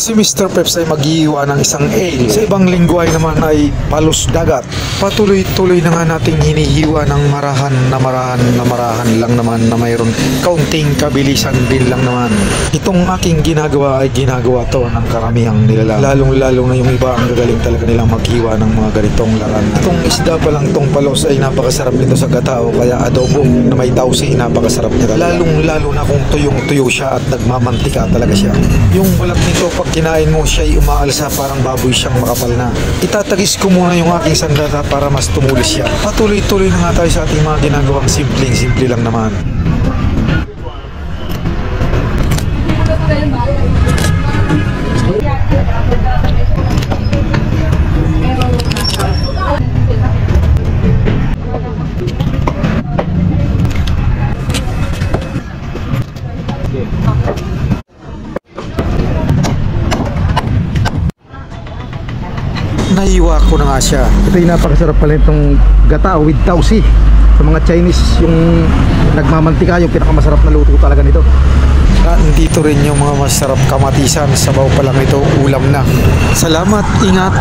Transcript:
Si Mr. Peps ay maghihiwa ng isang ale. Sa ibang lingwahe naman ay palos dagat. Patuloy-tuloy na nga nating hinihiwa ng marahan lang naman na mayroon kaunting kabilisan din lang naman. Itong aking ginagawa ay ginagawa to ng karamihang nilalang. Lalong-lalo na yung iba ang gagaling talaga nilang maghiwa ng mga ganitong laran. Itong isda pa lang tong palos ay napakasarap nito sa gatao, kaya adobo na may tausi, napakasarap nito. Lalong-lalo na kung tuyong-tuyo siya at nagmamantika talaga siya. Yung balat nito pag kinain mo siya'y umaalsa, parang baboy siyang makapal na. Itatagis ko muna yung aking sandata para mas tumulis siya. Patuloy-tuloy na nga tayo sa ating mga ginagawang simple lang naman. Nahiwa ko na nga siya. Ito yung napakasarap pala itong gata with tausi. Sa mga Chinese, yung nagmamantika, yung pinakamasarap na luto talaga nito. Dito rin yung mga masarap kamatisan. Sabaw pa lang ito, ulam na. Salamat, ingat.